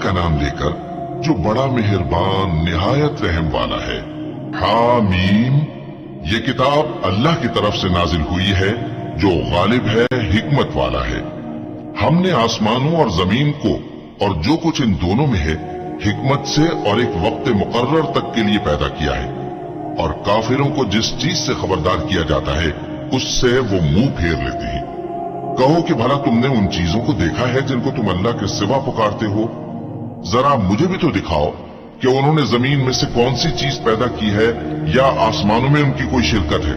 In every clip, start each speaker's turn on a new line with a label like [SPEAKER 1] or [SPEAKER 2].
[SPEAKER 1] का नाम लेकर जो बड़ा मेहरबान निहायत रहम वाला है। हामीम, ये किताब अल्लाह की तरफ से नाजिल हुई है जो गालिब है, हिकमत वाला है। हमने आसमानों और जमीन को और जो कुछ इन दोनों में है हिकमत से और एक वक्त मुकर्रर तक के लिए पैदा किया है, और काफिरों को जिस चीज से खबरदार किया जाता है उससे वो मुंह फेर लेते हैं। कहो कि भला तुमने उन चीजों को देखा है जिनको तुम अल्लाह के सिवा पुकारते हो? जरा मुझे भी तो दिखाओ कि उन्होंने जमीन में से कौन सी चीज पैदा की है या आसमानों में उनकी कोई शिरकत है।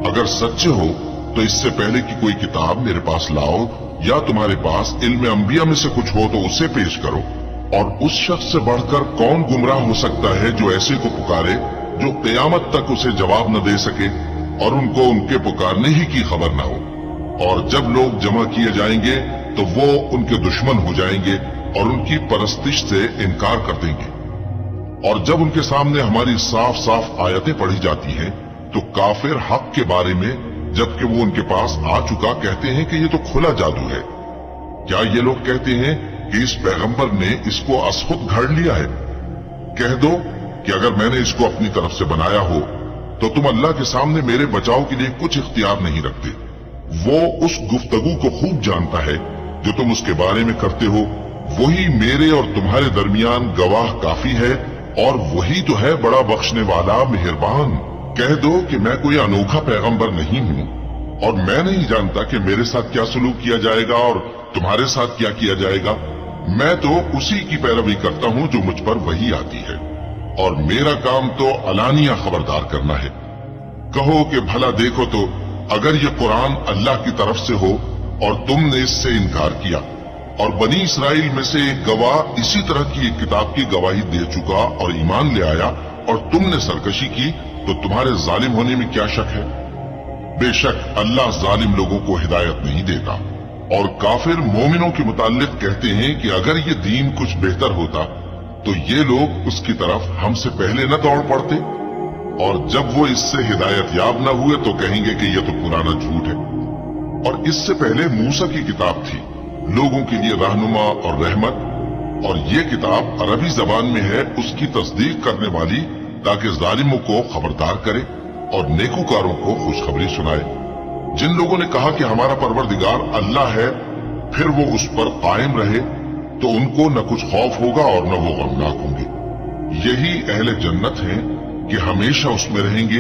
[SPEAKER 1] अगर सच्चे हो तो इससे पहले की कोई किताब मेरे पास लाओ, या तुम्हारे पास इल्म अंबिया में से कुछ हो तो उसे पेश करो। और उस शख्स से बढ़कर कौन गुमराह हो सकता है जो ऐसे को पुकारे जो क़यामत तक उसे जवाब न दे सके और उनको उनके पुकारने ही की खबर न हो। और जब लोग जमा किए जाएंगे तो वो उनके दुश्मन हो जाएंगे और उनकी परस्तिश से इनकार कर देंगे। और जब उनके सामने हमारी साफ साफ आयतें पढ़ी जाती हैं तो काफिर हक के बारे में, जबकि वो उनके पास आ चुका, कहते हैं कि ये तो खुला जादू है। क्या ये लोग कहते हैं कि इस पैगंबर ने इसको असखुद घड़ लिया है? कह दो कि अगर मैंने इसको अपनी तरफ से बनाया हो तो तुम अल्लाह के सामने मेरे बचाव के लिए कुछ इख्तियार नहीं रखते। वो उस गुफ्तगू को खूब जानता है जो तुम उसके बारे में करते हो। वही मेरे और तुम्हारे दरमियान गवाह काफी है, और वही तो है बड़ा बख्शने वाला मेहरबान। कह दो कि मैं कोई अनोखा पैगंबर नहीं हूँ, और मैं नहीं जानता कि मेरे साथ क्या सलूक किया जाएगा और तुम्हारे साथ क्या किया जाएगा। मैं तो उसी की पैरवी करता हूँ जो मुझ पर वही आती है, और मेरा काम तो अलानिया खबरदार करना है। कहो कि भला देखो तो, अगर ये कुरान अल्लाह की तरफ से हो और तुमने इससे इनकार किया, और बनी इसराइल में से एक गवाह इसी तरह की एक किताब की गवाही दे चुका और ईमान ले आया, और तुमने सरकशी की, तो तुम्हारे जालिम होने में क्या शक है? बेशक अल्लाह जालिम लोगों को हिदायत नहीं देता। और काफिर मोमिनों के मुताल्लिक कहते हैं कि अगर ये दीन कुछ बेहतर होता तो ये लोग उसकी तरफ हमसे पहले न दौड़ पड़ते, और जब वो इससे हिदायत याब न हुए तो कहेंगे कि यह तो पुराना झूठ है। और इससे पहले मूसा की किताब थी, लोगों के लिए रहनुमा और रहमत, और ये किताब अरबी जबान में है उसकी तस्दीक करने वाली, ताकि जालिमों को खबरदार करे और नेकूकारों को खुशखबरी सुनाए। जिन लोगों ने कहा कि हमारा परवरदिगार अल्लाह है, फिर वो उस पर कायम रहे तो उनको न कुछ खौफ होगा और न वो गमनाक होंगे। यही अहले जन्नत हैं कि हमेशा उसमें रहेंगे।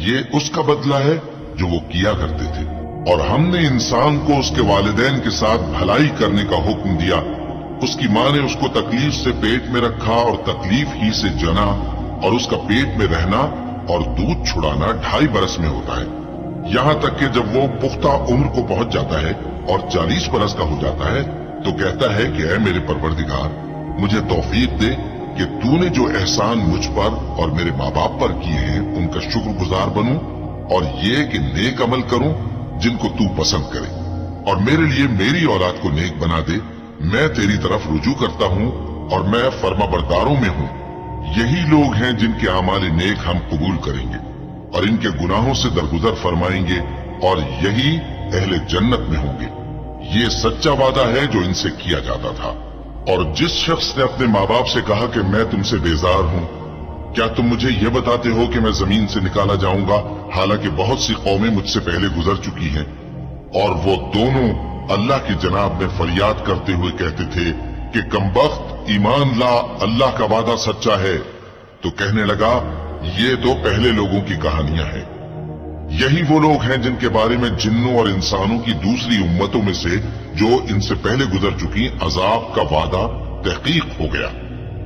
[SPEAKER 1] ये उसका बदला है जो वो किया करते थे। और हमने इंसान को उसके वालिदैन के साथ भलाई करने का हुक्म दिया। उसकी माँ ने उसको तकलीफ से पेट में रखा और तकलीफ ही से जना, और उसका पेट में रहना और दूध छुड़ाना 2.5 बरस में होता है। यहाँ तक कि जब वो पुख्ता उम्र को पहुंच जाता है और 40 बरस का हो जाता है तो कहता है कि ऐ मेरे परवरदिगार, मुझे तौफीक दे कि तूने जो एहसान मुझ पर और मेरे माँ बाप पर किए हैं उनका शुक्रगुजार बनूं, और ये कि नेक अमल करूं जिनको तू पसंद करे, और मेरे लिए मेरी औलाद को नेक बना दे। मैं तेरी तरफ रुजू करता हूँ और मैं फर्माबरदारों में हूँ। यही लोग हैं जिनके आमाल नेक हम कबूल करेंगे और इनके गुनाहों से दरगुजर फरमाएंगे, और यही अहले जन्नत में होंगे। ये सच्चा वादा है जो इनसे किया जाता था। और जिस शख्स ने अपने माँ बाप से कहा कि मैं तुमसे बेजार हूँ, क्या तुम मुझे ये बताते हो कि मैं जमीन से निकाला जाऊंगा, हालांकि बहुत सी कौमें मुझसे पहले गुजर चुकी हैं। और वो दोनों अल्लाह की जनाब में फरियाद करते हुए कहते थे कि कमबख्त, ईमान ला, अल्लाह का वादा सच्चा है। तो कहने लगा, ये तो पहले लोगों की कहानियां हैं। यही वो लोग हैं जिनके बारे में जिन्नों और इंसानों की दूसरी उम्मतों में से जो इनसे पहले गुजर चुकी अजाब का वादा तहकीक हो गया।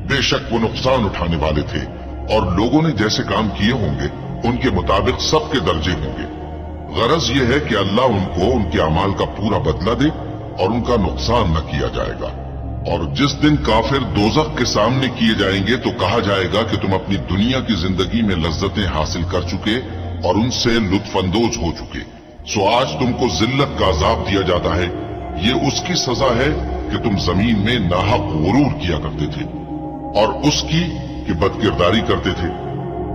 [SPEAKER 1] बेशक वो नुकसान उठाने वाले थे, और लोगों ने जैसे काम किए होंगे उनके मुताबिक सबके दर्जे होंगे। गरज ये है कि अल्लाह उनको उनके अमाल का पूरा बदला दे और उनका नुकसान न किया जाएगा। और जिस दिन काफिर दोजख के सामने किए जाएंगे तो कहा जाएगा कि तुम अपनी दुनिया की जिंदगी में लज्जतें हासिल कर चुके और उनसे लुत्फानंदोज हो चुके, सो आज तुमको जिल्लत का अजाब दिया जाता है। ये उसकी सजा है कि तुम जमीन में नाहक गुरूर किया करते थे और उसकी कि बदकिरदारी करते थे।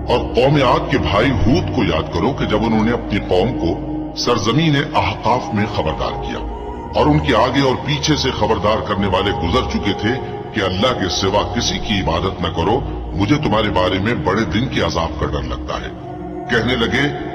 [SPEAKER 1] और कौम आद के भाई हूद को याद करो कि जब उन्होंने अपनी कौम को सरजमीन अहकाफ में खबरदार किया और उनके आगे और पीछे से खबरदार करने वाले गुजर चुके थे, کہ अल्लाह के सिवा किसी की इबादत न करो, मुझे तुम्हारे बारे में बड़े दिन के अजाब का डर लगता है। कहने लगे,